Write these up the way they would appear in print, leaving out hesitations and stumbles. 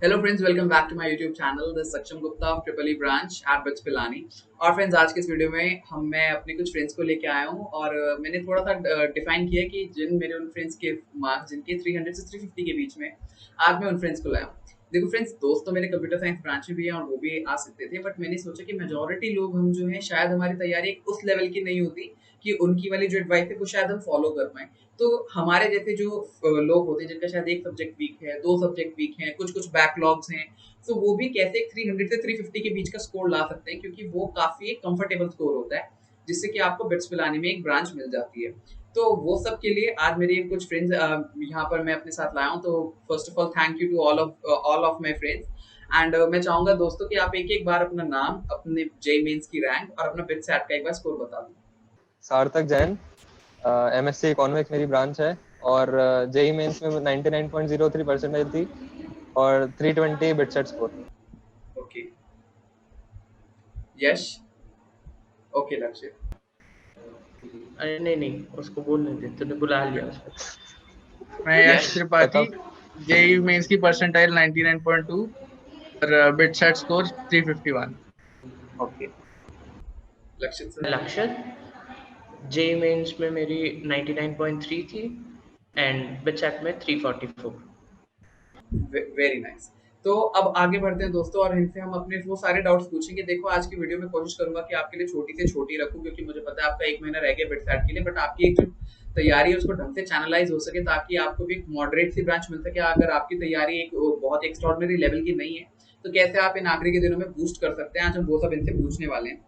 Hello friends, welcome back to my YouTube channel this Saksham Gupta of triple E branch at BITS Pilani. और friends, आज के इस video में मैं अपने कुछ फ्रेंड्स को लेके आया हूँ और मैंने थोड़ा सा डिफाइन किया कि जिन मेरे उन फ्रेंड्स के मार्क्स जिनके 300 से 350 के बीच में, आज मैं उन फ्रेंड्स को लाया हूँ। देखो फ्रेंड्स, दोस्त तो मेरे कंप्यूटर साइंस ब्रांच में भी हैं और वो भी आ सकते थे, बट मैंने सोचा कि मेजोरिटी लोग हम जो है शायद हमारी तैयारी उस लेवल की नहीं होती कि उनकी वाली जो एडवाइस है वो शायद हम फॉलो कर पाए। तो हमारे जैसे जो लोग होते हैं जिनका शायद एक सब्जेक्ट वीक है, दो सब्जेक्ट वीक हैं, कुछ कुछ बैकलॉग्स हैं, तो वो भी कैसे 300 से 350 के बीच का स्कोर ला सकते हैं, क्योंकि वो काफी एक कंफर्टेबल स्कोर होता है जिससे कि आपको बिट्स पिलाने में एक ब्रांच मिल जाती है। तो वो सब के लिए आज मेरे कुछ फ्रेंड्स यहाँ पर मैं अपने साथ लाया हूँ। तो first of all thank you to all of my friends. And मैं चाहूंगा दोस्तों कि आप एक एक बार अपना नाम, अपने जेई मेंस की रैंक और अपना बिट्स एट का एक बार स्कोर बता दो। सार्थक जैन, एमएससी इकोनॉमिक्स मेरी ब्रांच है और जेई मेंस में 99.03 परसेंटेज थी और 320 बिटसेट स्कोर। ओके, यश। ओके, लक्ष्य। अरे नहीं नहीं, उसको बोलने दे, तूने बुला लिया उसको। मैं यश यश त्रिपाठी, बताओ। जेईई मेंस की परसेंटाइल 99.2 और बिट सेट स्कोर 351। ओके, लक्ष्य सर। लक्ष्य, जे मेंस में मेरी 99.3 थी एंड बिचेट में 344। Very nice. तो अब आगे बढ़ते हैं दोस्तों और इनसे हम अपने वो सारे डाउट्स पूछेंगे। देखो, आज की वीडियो में कोशिश करूंगा कि आपके लिए छोटी से छोटी रखूं, क्योंकि मुझे पता है आपका एक महीना रह गया बिट सेट के लिए, बट आपकी एक जो तैयारी है उसको ढंग से चैनलाइज हो सके, ताकि आपको भी एक मॉडरेट सी ब्रांच मिल सके। अगर आपकी तैयारी एक बहुत एक्स्ट्रॉर्डिनरी लेवल की नहीं है, तो कैसे आप इन आखिरी के दिनों में बूस्ट कर सकते हैं, आज हम वो सब इनसे पूछने वाले हैं।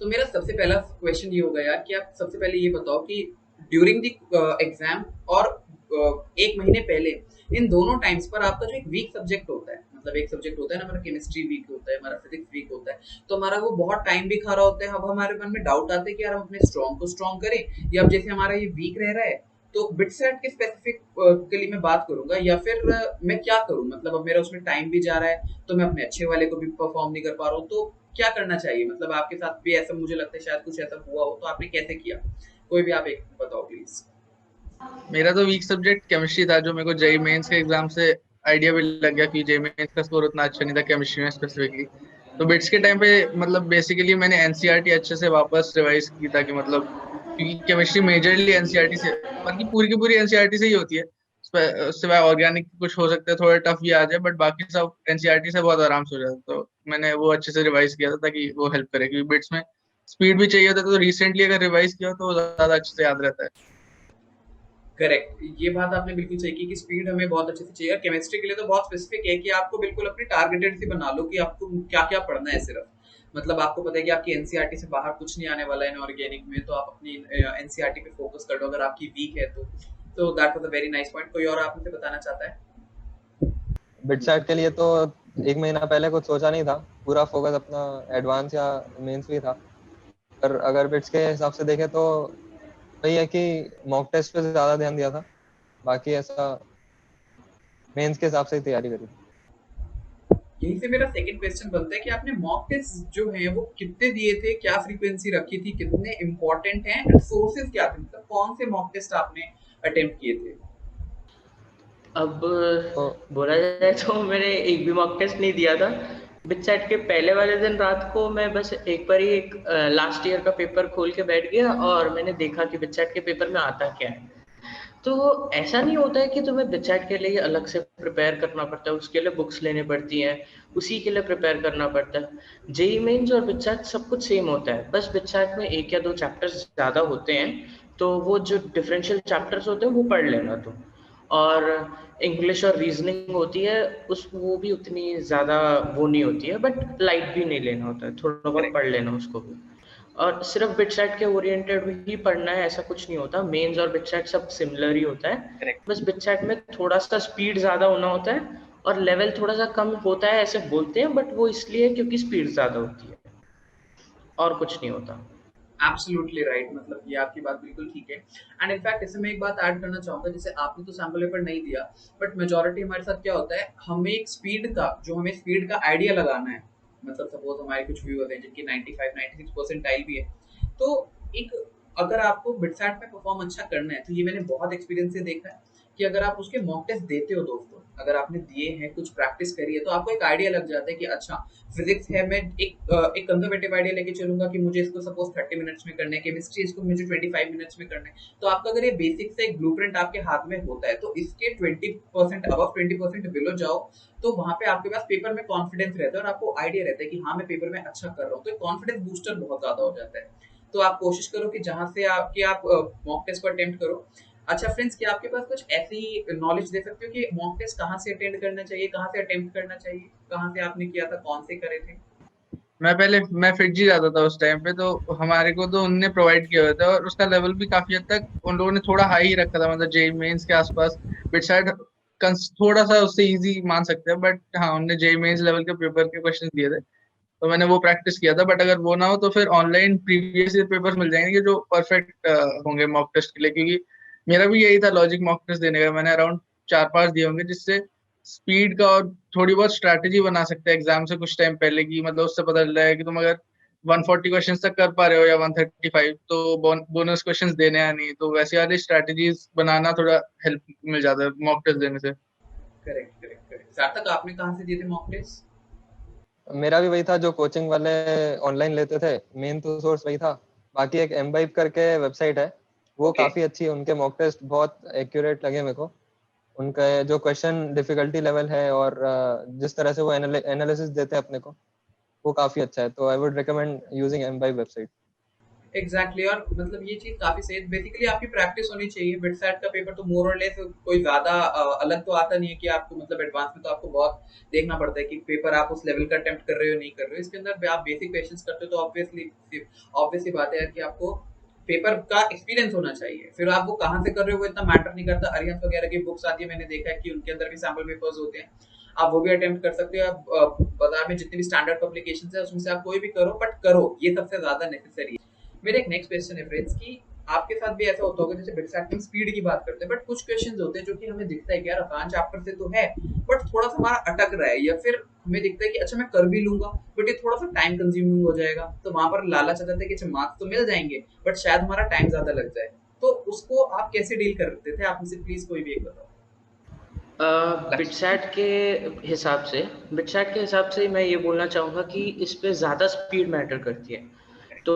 तो मेरा सबसे पहला क्वेश्चन ये होगा यार कि आप सबसे पहले ये बताओ कि ड्यूरिंग द एग्जाम और एक महीने पहले, इन दोनों टाइम्स पर आपका जो एक वीक सब्जेक्ट होता है, मतलब एक सब्जेक्ट होता है ना, हमारा केमिस्ट्री वीक होता है, हमारा फिजिक्स वीक होता है, तो हमारा वो बहुत टाइम भी खा रहा होता है। अब हमारे मन में डाउट आते हैं कि यार हम अपने स्ट्रॉन्ग को स्ट्रॉन्ग करें, या अब जैसे हमारा ये वीक रह रहा है, तो बिटसेट के स्पेसिफिक के लिए मैं बात करूंगा, या फिर मैं क्या करूं, मतलब अब मेरा उसमें टाइम भी जा रहा है तो मैं अपने अच्छे वाले को भी परफॉर्म नहीं कर पा रहा हूँ, तो क्या करना चाहिए? मतलब आपके साथ भी ऐसा मुझे लगता है शायद कुछ ऐसा हुआ हो, तो आपने कैसे किया? कोई भी आप एक बताओ प्लीज। मेरा तो वीक सब्जेक्ट केमिस्ट्री था, जो मेरे को जेईई मेंस के एग्जाम से आइडिया भी लग गया कि जेईई मेंस का स्कोर उतना अच्छा नहीं था केमिस्ट्री में स्पेसिफिकली। तो बिट्स के टाइम पे मतलब बेसिकली मैंने एनसीईआरटी अच्छे से वापस रिवाइज की, ताकि मतलब क्योंकि केमिस्ट्री मेजरली एनसीईआरटी से, बाकी पूरी की पूरी एनसीईआरटी से ही होती है। सिवाय ऑर्गेनिक कुछ हो सकता है थोड़ा टफ भी आ जाए, बट बाकी सब एनसीईआरटी से बहुत आराम से हो जाता है। तो मैंने वो अच्छे से रिवाइज किया था ताकि वो हेल्प करे, क्योंकि बिट्स में स्पीड भी चाहिए होता है, तो रिसेंटली अगर रिवाइज किया हो तो ज्यादा अच्छे से याद रहता है। करेक्ट, ये बात आपने बिल्कुल सही की कि स्पीड हमें बहुत अच्छे से चाहिए। केमिस्ट्री के लिए तो बहुत स्पेसिफिक है कि आपको बिल्कुल अपनी टारगेटेड सी बना लो कि आपको क्या क्या पढ़ना है सिर्फ। मतलब आपको पता है कि आपकी एनसीईआरटी से बाहर कुछ नहीं आने वाला है इनऑर्गेनिक में, तो आप अपनी एनसीईआरटी पे फोकस कर लो अगर आपकी वीक है तो that was a very nice point. कोई और आप मुझे बताना चाहता है? बिटसेट के लिए तो एक महीना पहले कुछ सोचा नहीं था, पूरा फोकस अपना एडवांस या मेंस भी था। पर अगर बिट्स के हिसाब से देखें तो वही है कि मॉक टेस्ट पे ज्यादा ध्यान दिया था, बाकी ऐसा मेंस के हिसाब से ही तैयारी करी। यहीं से मेरा सेकंड क्वेश्चन बनता है कि आपने मॉक टेस्ट जो है वो कितने दिए थे, क्या फ्रीक्वेंसी रखी थी, कितने इंपॉर्टेंट हैं, एंड सोर्सेज क्या थे, मतलब कौन से मॉक टेस्ट आपने अटेम्प्ट किए थे? अब तो बोला जाए तो मैंने एक भी मॉक टेस्ट नहीं दिया था। बिचेट के पहले वाले दिन रात को मैं बस एक बार ही एक लास्ट ईयर का पेपर खोल के बैठ गया और मैंने देखा कि बिचेट के पेपर में आता क्या है। तो ऐसा नहीं होता है कि तुम्हें बिचेट के लिए अलग से प्रिपेयर करना पड़ता है, उसके लिए बुक्स लेने पड़ती हैं, उसी के लिए प्रिपेयर करना पड़ता है। जेई मेंस और बिचेट सब कुछ सेम होता है, बस बिचेट में एक या दो चैप्टर्स ज़्यादा होते हैं, तो वो जो डिफरेंशियल चैप्टर्स होते हैं वो पढ़ लेना तुम। और इंग्लिश और रीजनिंग होती है, उस वो भी उतनी ज़्यादा वो नहीं होती है, बट लाइट भी नहीं लेना होता है, थोड़ा बहुत करेक्ट। पढ़ लेना उसको भी। और सिर्फ बिटसेट के ओरिएंटेड ही पढ़ना है ऐसा कुछ नहीं होता, मेंस और बिटसेट सब सिमिलर ही होता है। करेक्ट। बस बिटसेट में थोड़ा सा स्पीड ज़्यादा होना होता है और लेवल थोड़ा सा कम होता है ऐसे बोलते हैं, बट वो इसलिए क्योंकि स्पीड ज़्यादा होती है, और कुछ नहीं होता। एब्सोल्युटली राइट, मतलब ये आपकी बात बिल्कुल ठीक है। एंड इनफैक्ट इसमें मैं एक बात ऐड करना चाहूंगा, जैसे आपने तो सैंपल पेपर नहीं दिया, बट मेजोरिटी हमारे साथ क्या होता है, हमें स्पीड का आइडिया लगाना है। मतलब सपोज हमारे कुछ व्यूअर्स हैं जिनकी 95 96 परसेंटाइल भी है, तो एक, अगर आपको बिटसैट में परफॉर्म अच्छा करना है, तो ये मैंने बहुत एक्सपीरियंस से देखा है कि अगर आप उसके मॉक टेस्ट देते हो दोस्तों, अगर आपने दिए हैं, कुछ प्रैक्टिस करी है, तो आपको एक आइडिया लग जाता है कि अच्छा फिजिक्स है, मैं एक कंजर्वेटिव आइडिया लेके चलूंगा कि मुझे इसको सपोज 30 मिनट्स में करना है, केमिस्ट्री इसको मुझे 25 मिनट्स में करना है। तो आपका अगर ये बेसिक से एक ब्लूप्रिंट आपके हाथ में होता है, तो इसके 20% अबव 20% बिलो जाओ, तो वहां पे आपके पास पेपर में कॉन्फिडेंस रहता है और आपको आइडिया रहता है कि हाँ मैं पेपर में अच्छा कर रहा हूँ, तो कॉन्फिडेंस बूस्टर बहुत ज्यादा हो जाता है। तो आप कोशिश करो कि जहां से आप मॉक टेस्ट को अटेम्प्ट करो। अच्छा फ्रेंड्स, क्या आपके पास कुछ ऐसी नॉलेज दे सकते हो कि मॉक टेस्ट कहाँ से अटेंड करना चाहिए, कहाँ से अटेम्प्ट करना चाहिए, कहाँ से आपने किया था, कौन से करे थे? मैं फिटजी जाता था उस टाइम पे, तो हमारे को तो उनने प्रोवाइड किया हुआ था और उसका लेवल भी काफी हद तक उन लोगों ने थोड़ा हाई ही रखा था, मतलब जेई मेंस के आसपास। बिट शायद थोड़ा सा उससे इजी मान सकते हैं, बट हाँ उनने जेई मेंस लेवल के पेपर के क्वेश्चन दिए थे, तो मैंने वो प्रैक्टिस किया था। बट अगर वो ना हो तो फिर ऑनलाइन प्रीवियस ईयर पेपर्स मिल जाएंगे जो परफेक्ट होंगे मॉक टेस्ट के लिए, क्योंकि मेरा भी यही था लॉजिक मॉक टेस्ट देने का। मैंने अराउंड 4-5 दिए होंगे, जिससे स्पीड का और थोड़ी बहुत स्ट्रैटेजी बना सकते हैं एग्जाम से कुछ टाइम पहले की, मतलब उससे पता चल रहा है कि तुम अगर 140 क्वेश्चन तक कर पा रहे हो या 135, तो बोनस क्वेश्चंस देने या नहीं, तो वैसे वाली स्ट्रैटेजीज बनाना थोड़ा हेल्प मिल जाता है मॉक टेस्ट देने से। Correct correct correct. सार्थक, आपने कहाँ से दिए थे मॉक टेस्ट? मेरा भी वही था जो कोचिंग वाले ऑनलाइन लेते थे, मेन तो सोर्स वही था। बाकी एक एमबाइब करके वेबसाइट है, वो ओके। काफी अच्छी है, उनके मॉक टेस्ट बहुत एक्यूरेट लगे मेरे को। उनका जो क्वेश्चन डिफिकल्टी लेवल है और जिस तरह से वो एनालिसिस देते हैं अपने को, वो काफी अच्छा है। तो I would recommend using Embibe website. Exactly exactly, और मतलब ये चीज काफी सही है। बेसिकली आपकी प्रैक्टिस होनी चाहिए। बिटसैट का पेपर तो मोर और लेस कोई ज्यादा अलग तो आता नहीं है कि आपको मतलब एडवांस में तो आपको बहुत देखना पड़ता है कि पेपर आप उस लेवल का अटेम्प्ट कर रहे हो नहीं कर रहे हो। इसके अंदर आप बेसिक क्वेश्चंस करते हो तो ऑब्वियसली बात है कि आपको पेपर का एक्सपीरियंस होना चाहिए। फिर आप वो कहाँ से कर रहे हो वो इतना मैटर नहीं करता। अरिहंत वगैरह की बुक्स आती है, मैंने देखा है कि उनके अंदर भी सैम्पल पेपर्स होते हैं, आप वो भी अटेम्प्ट कर सकते हो। आप बाजार में जितनी भी स्टैंडर्ड पब्लिकेशंस है उसमें से आप कोई भी करो, बट करो, ये सबसे ज्यादा नेसेसरी है। मेरा एक नेक्स्ट क्वेश्चन है फ्रेंड्स कि आपके साथ भी ऐसा होता होगा, जैसे बिटसैट में स्पीड की बात करते हैं, बट कुछ क्वेश्चंस होते हैं जो कि हमें दिखता है कि यार आसान चैप्टर से तो है, बट थोड़ा सा हमारा अटक रहा है, या फिर हमें दिखता है कि अच्छा मैं कर भी लूंगा बट ये थोड़ा सा टाइम कंज्यूमिंग हो जाएगा, तो वहां पर लालच आ जाता है कि अच्छा मार्क्स तो मिल जाएंगे बट शायद हमारा टाइम ज्यादा लग जाए। तो उसको आप कैसे डील करते थे? आप मुझे प्लीज कोई भी एक बताओ। बिटसैट के बिटसैट के हिसाब से मैं ये बोलना चाहूँगा कि इस पे ज़्यादा स्पीड मैटर करती है। तो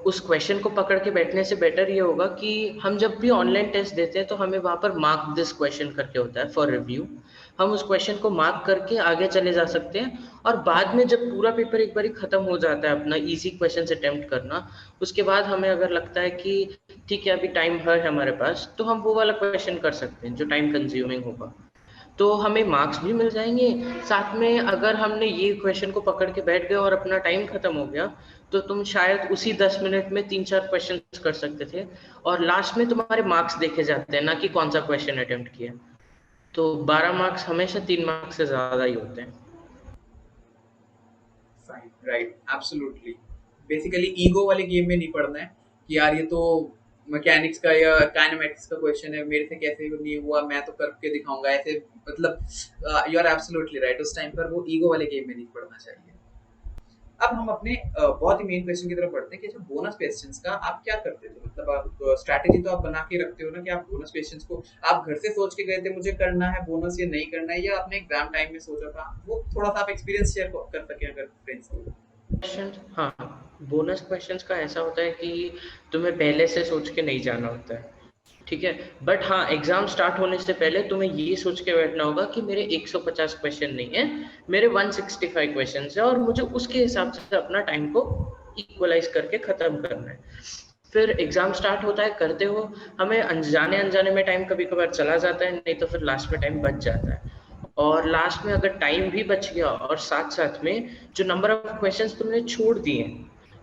उस क्वेश्चन को पकड़ के बैठने से बेटर ये होगा कि हम जब भी ऑनलाइन टेस्ट देते हैं तो हमें वहाँ पर मार्क दिस क्वेश्चन करके होता है फॉर रिव्यू। हम उस क्वेश्चन को मार्क करके आगे चले जा सकते हैं, और बाद में जब पूरा पेपर एक बार खत्म हो जाता है अपना इजी क्वेश्चन से अटेम्प्ट करना, उसके बाद हमें अगर लगता है कि ठीक है अभी टाइम है हमारे पास, तो हम वो वाला क्वेश्चन कर सकते हैं जो टाइम कंज्यूमिंग होगा, तो हमें मार्क्स भी मिल जाएंगे। साथ में अगर हमने ये क्वेश्चन को पकड़ के बैठ गए और अपना टाइम खत्म हो गया, तो तुम शायद उसी 10 मिनट में 3-4 क्वेश्चन कर सकते थे, और लास्ट में तुम्हारे मार्क्स देखे जाते हैं, ना कि कौन सा क्वेश्चन अटेम्प्ट किया। तो 12 मार्क्स हमेशा 3 मार्क्स से ज़्यादा ही होते हैं। Fine, right, absolutely. Basically ego वाले गेम में नहीं पड़ना है कि यार ये तो मैकेनिक्स का या काइनेमैटिक्स का क्वेश्चन है, मेरे से कैसे नहीं हुआ, मैं तो करके दिखाऊंगा ऐसे, मतलब यू आर एब्सोल्युटली राइट। उस टाइम पर वो ईगो वाले गेम में नहीं पड़ना चाहिए। अब हम अपने बहुत ही मेन क्वेश्चन की तरफ बढ़ते हैं कि अच्छा बोनस क्वेश्चंस का आप क्या करते थे? मतलब आप स्ट्रैटेजी तो आप बना के रखते हो ना कि आप बोनस क्वेश्चंस को आप घर से सोच के गए थे मुझे करना है बोनस या नहीं करना है, या आपने एग्जाम टाइम में सोचा था? वो थोड़ा सा आप एक्सपीरियंस शेयर कर सकें अगर फ्रेंड्स को। क्वेश्चन, हाँ, बोनस क्वेश्चंस का ऐसा होता है कि तुम्हें पहले से सोच के नहीं जाना होता है, ठीक है। बट हाँ, एग्जाम स्टार्ट होने से पहले तुम्हें ये सोच के बैठना होगा कि मेरे 150 क्वेश्चन नहीं है, मेरे 165 क्वेश्चन है, और मुझे उसके हिसाब से अपना टाइम को इक्वलाइज करके खत्म करना है। फिर एग्जाम स्टार्ट होता है, करते हो, हमें अनजाने अनजाने में टाइम कभी कभार चला जाता है, नहीं तो फिर लास्ट में टाइम बच जाता है। और लास्ट में अगर टाइम भी बच गया और साथ साथ में जो नंबर ऑफ क्वेश्चंस तुमने छोड़ दिए,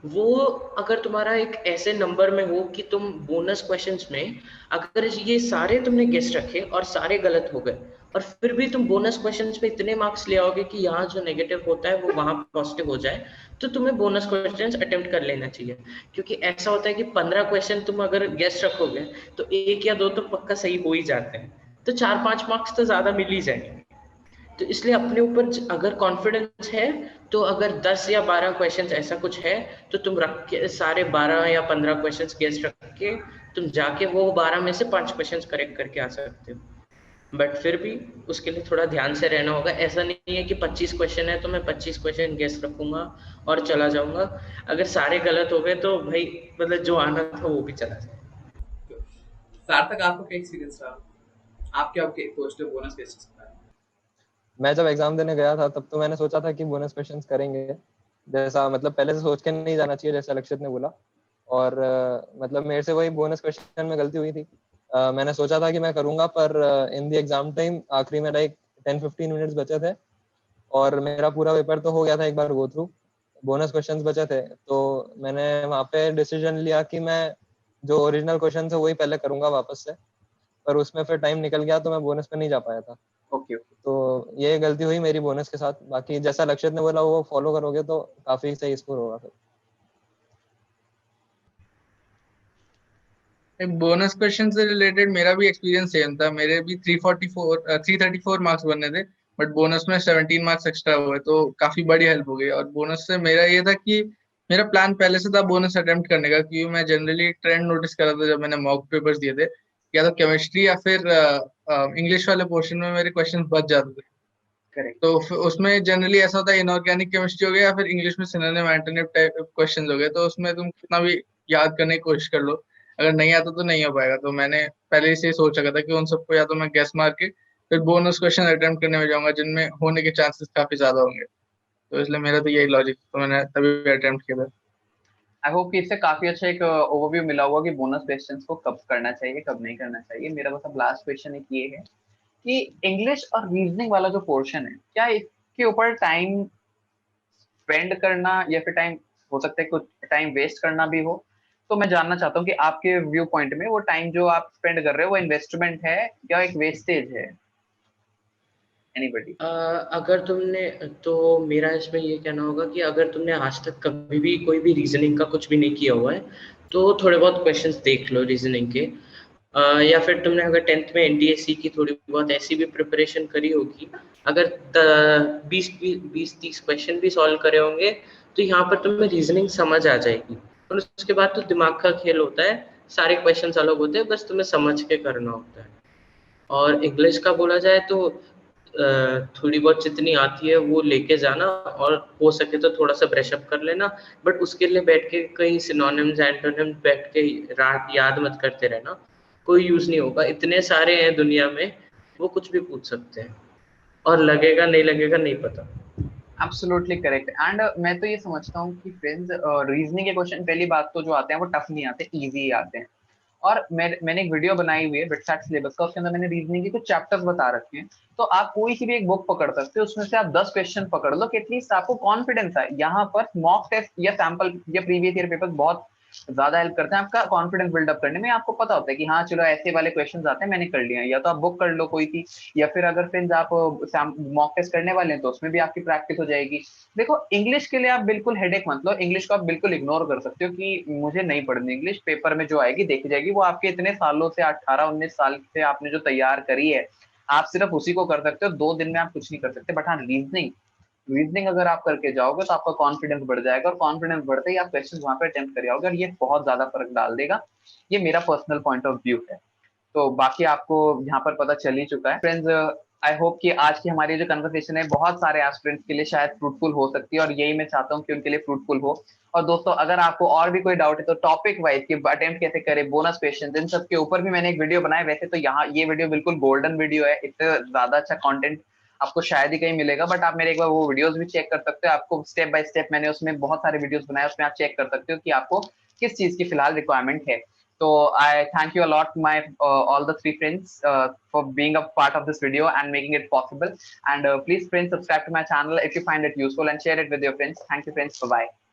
वो अगर तुम्हारा एक ऐसे नंबर में हो कि तुम बोनस क्वेश्चंस में अगर ये सारे तुमने गेस रखे और सारे गलत हो गए, और फिर भी तुम बोनस क्वेश्चंस पे इतने मार्क्स ले आओगे कि यहाँ जो नेगेटिव होता है वो वहाँ पॉजिटिव हो जाए, तो तुम्हें बोनस क्वेश्चंस अटेम्प्ट कर लेना चाहिए। क्योंकि ऐसा होता है कि 15 क्वेश्चन तुम अगर गेस रखोगे तो 1 या 2 तो पक्का सही हो ही जाते हैं, तो 4-5 मार्क्स तो ज्यादा मिल ही जाएंगे। तो इसलिए अपने ऊपर अगर कॉन्फिडेंस है तो अगर 10 या 12 क्वेश्चंस ऐसा कुछ है तो तुम रख के सारे 12 या 15 क्वेश्चंस गेस रख के तुम जाके वो 12 में से 5 क्वेश्चंस करेक्ट करके आ सकते हो। बट फिर भी उसके लिए थोड़ा ध्यान से रहना होगा। ऐसा नहीं है कि 25 क्वेश्चन है तो मैं 25 क्वेश्चन गेस रखूंगा और चला जाऊंगा। अगर सारे गलत हो गए तो भाई मतलब जो आना था वो भी चला जाए। सार्थक, आपका क्या एक्सपीरियंस रहा? आप क्या सोचते हो बोनस क्वेश्चंस के बारे में? मैं जब एग्जाम देने गया था तब तो मैंने सोचा था कि बोनस क्वेश्चंस करेंगे, जैसा मतलब पहले से सोच के नहीं जाना चाहिए जैसा लक्षित ने बोला। और मतलब मेरे से वही बोनस क्वेश्चन में गलती हुई थी। मैंने सोचा था कि मैं करूंगा, पर इन द एग्जाम टाइम आखिरी में लाइक 10-15 मिनट्स बचे थे और मेरा पूरा पेपर तो हो गया था एक बार गो थ्रू, बोनस क्वेश्चंस बचे थे। तो मैंने वहाँ पे डिसीजन लिया कि मैं जो ओरिजिनल क्वेश्चन है वही पहले करूंगा वापस से, पर उसमें फिर टाइम निकल गया तो मैं बोनस पे नहीं जा पाया था। ओके। तो ये गलती हुई मेरी बोनस के साथ। बाकी जैसा लक्षित ने बोला वो फॉलो करोगे तो काफी सही स्कोर होगा फिर। बोनस क्वेश्चन से रिलेटेड मेरा भी एक्सपीरियंस सेम था। मेरे भी 334 मार्क्स बनने थे, बट बोनस में 17 मार्क्स एक्स्ट्रा हुए तो काफी बड़ी हेल्प हो गई। और बोनस से मेरा ये था कि मेरा प्लान पहले से था बोनस अटेम्प्ट करने का, क्योंकि मैं जनरली एक ट्रेंड नोटिस कर रहा था जब मैंने मॉक पेपर्स दिए थे, या तो केमिस्ट्री या फिर इंग्लिश वाले पोर्शन में मेरे क्वेश्चन बच जाते थे। करेक्ट। तो उसमें जनरली ऐसा होता है, इनऑर्गेनिक केमिस्ट्री हो गया या फिर इंग्लिश में सिनोनिम एंटोनिम टाइप क्वेश्चन हो गए, तो उसमें तुम कितना भी याद करने की कोशिश कर लो, अगर नहीं आता तो नहीं हो पाएगा। तो मैंने पहले से ही सोच रखा था कि उन सबको या तो मैं गैस मार के फिर बोनस क्वेश्चन अटेम्प्ट करने में जाऊंगा जिनमें होने के चांसेस काफी ज्यादा होंगे। तो इसलिए मेरा तो यही लॉजिक, तो मैंने तभी अटेम्प्ट किया था। आई होप कि इससे काफी अच्छा एक ओवरव्यू मिला होगा कि बोनस क्वेश्चंस को कब करना चाहिए कब नहीं करना चाहिए। मेरा बस अब लास्ट क्वेश्चन एक ये है कि इंग्लिश और रीजनिंग वाला जो पोर्शन है, क्या इसके ऊपर टाइम स्पेंड करना या फिर टाइम हो सकता है कुछ टाइम वेस्ट करना भी हो? तो मैं जानना चाहता हूँ कि आपके व्यू पॉइंट में वो टाइम जो आप स्पेंड कर रहे हो वो इन्वेस्टमेंट है या एक वेस्टेज है? एनीबॉडी? अगर तुमने तो मेरा इसमें ये कहना होगा कि अगर तुमने आज तक कभी भी कोई भी रीजनिंग का कुछ भी नहीं किया हुआ है तो थोड़े बहुत क्वेश्चंस देख लो रीजनिंग के। या फिर तुमने अगर 10th में एनटीएससी की थोड़ी बहुत ऐसी भी प्रिपरेशन करी होगी, अगर 20-30 क्वेश्चन भी सॉल्व करे होंगे तो यहाँ पर तुम्हें रीजनिंग समझ आ जाएगी। और उसके बाद तो दिमाग का खेल होता है, सारे क्वेश्चन अलग होते हैं, बस तुम्हें समझ के करना होता है। और इंग्लिश का बोला जाए तो थोड़ी बहुत जितनी आती है वो लेके जाना, और हो सके तो थोड़ा सा ब्रशअप कर लेना। बट उसके लिए बैठ के कहीं सिनोनिम्स एंटोनिम्स बैठ के रात याद मत करते रहना, कोई यूज नहीं होगा। इतने सारे हैं दुनिया में, वो कुछ भी पूछ सकते हैं और लगेगा नहीं लगेगा नहीं पता। Absolutely correct. एंड मैं तो ये समझता हूँ कि फ्रेंड्स, रीजनिंग के क्वेश्चन पहली बात तो जो आते हैं वो टफ नहीं आते, इजी आते हैं। और मैंने एक वीडियो बनाई हुई है बिटसैट सिलेबस का, उसके अंदर मैंने रीजनिंग के कुछ चैप्टर्स बता रखे हैं। तो आप कोई सी भी एक बुक पकड़ सकते हो, उसमें से आप 10 क्वेश्चन पकड़ लो कि एटलीस्ट आपको कॉन्फिडेंस आए। यहाँ पर मॉक टेस्ट या सैंपल या प्रीवियस ईयर पेपर बहुत ज्यादा हेल्प करते हैं आपका कॉन्फिडेंस बिल्डअप करने में। आपको पता होता है कि हाँ चलो ऐसे वाले क्वेश्चंस आते हैं, मैंने कर लिया। या तो आप बुक कर लो कोई सी, या फिर अगर फ्रेंड्स आप मॉक टेस्ट करने वाले हैं तो उसमें भी आपकी प्रैक्टिस हो जाएगी। देखो, इंग्लिश के लिए आप बिल्कुल हेडेक मत लो। इंग्लिश को आप बिल्कुल इग्नोर कर सकते हो कि मुझे नहीं पढ़नी इंग्लिश, पेपर में जो आएगी देखी जाएगी। वो आपके इतने सालों से 18-19 साल से आपने जो तैयार करी है, आप सिर्फ उसी को कर सकते हो। 2 दिन में आप कुछ नहीं कर सकते। बट हाँ, रीजनिंग रीजनिंग अगर आप करके जाओगे तो आपका कॉन्फिडेंस बढ़ जाएगा, और कॉन्फिडेंस बढ़ते ही आप क्वेश्चन वहां पे अटेम्प्ट कर आओगे, और ये बहुत ज्यादा फर्क डाल देगा। ये मेरा पर्सनल पॉइंट ऑफ व्यू है। तो बाकी आपको यहाँ पर पता चल ही चुका है फ्रेंड्स। आई होप कि आज की हमारी जो कन्वर्सेशन है बहुत सारे एस्पिरेंट्स के लिए शायद फ्रूटफुल हो सकती है, और यही मैं चाहता हूँ कि उनके लिए फ्रूटफुल हो। और दोस्तों, अगर आपको और भी कोई डाउट है तो टॉपिक वाइज कि अटेम्प्ट कैसे करें, बोनस क्वेश्चन, इन सब के ऊपर भी मैंने एक वीडियो बनाया। वैसे तो यहाँ ये वीडियो बिल्कुल गोल्डन वीडियो है, इससे ज्यादा अच्छा कंटेंट आपको शायद ही कहीं मिलेगा। बट आप मेरे एक बार वो वीडियोस भी चेक कर सकते हो। आपको स्टेप बाय स्टेप मैंने उसमें बहुत सारे वीडियोस बनाए, उसमें आप चेक कर सकते हो कि आपको किस चीज की फिलहाल रिक्वायरमेंट है। So I thank you a lot, my all the 3 friends, for being a part of this video and making it possible. And please, friends, subscribe to my channel if you find it useful and share it with your friends. Thank you, friends. Bye bye.